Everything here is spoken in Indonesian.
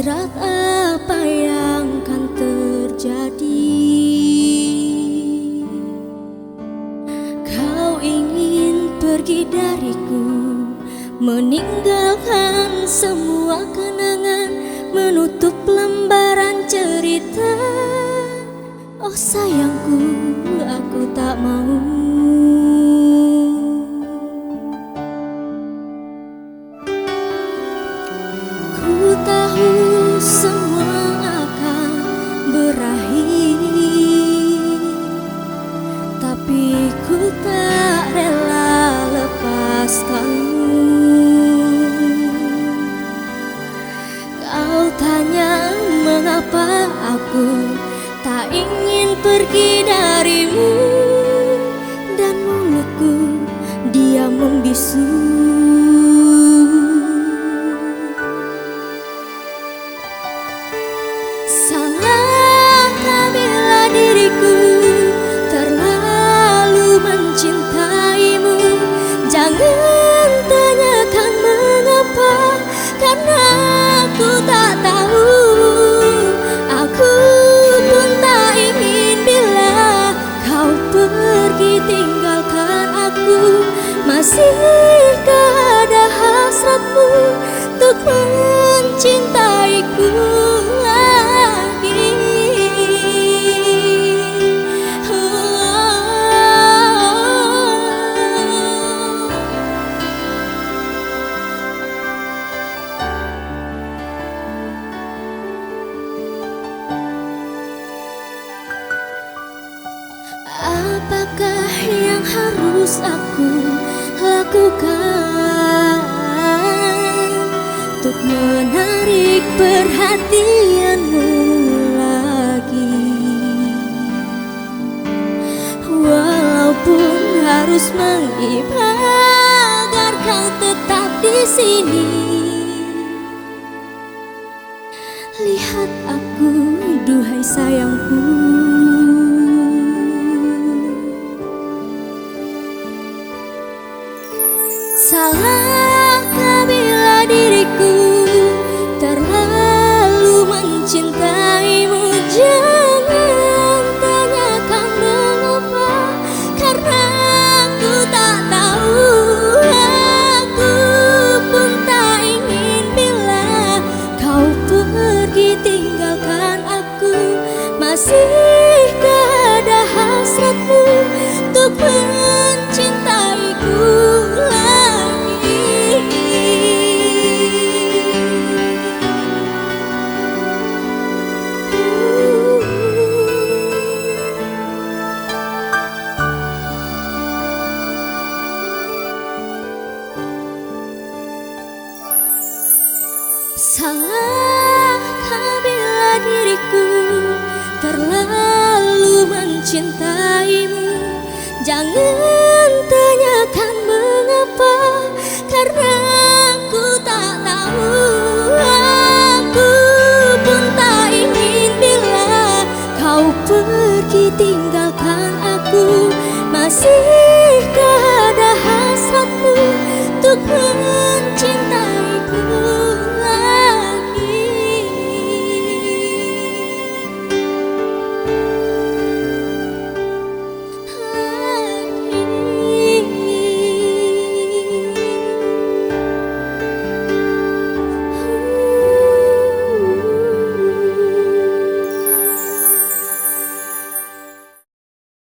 berat apa yang kan terjadi. Kau ingin pergi dariku, meninggalkan semua kenangan, menutup lembaran cerita. Oh sayangku, aku tak mau. Ku tahu semua akan berakhir, tapi ku tak rela lepaskanmu. Kau tanya mengapa aku tak ingin pergi darimu, dan mulutku diam membisu. Salahkah bila diriku terlalu mencintaimu? Jangan tanyakan mengapa, karena aku tak tahu. Aku pun tak ingin bila kau pergi tinggalkan aku. Masihkah ada hasratmu untuk mencintaiku lagi? Apakah yang harus aku lakukan untuk menarik perhatianmu lagi? Walaupun harus mengiba agar kau tetap di sini. Lihat aku, duhai sayangku. Salahkah bila diriku terlalu mencintaimu? Jangan tanyakan mengapa, karena aku tak tahu. Aku pun tak ingin bila kau pergi tinggalkan aku. Masihkah ada hasratmu untuk mencintaiku lagi? Salahkah bila diriku terlalu mencintaimu? Jangan tanyakan mengapa, karena aku tak tahu. Aku pun tak ingin bila kau pergi tinggalkan aku. Masih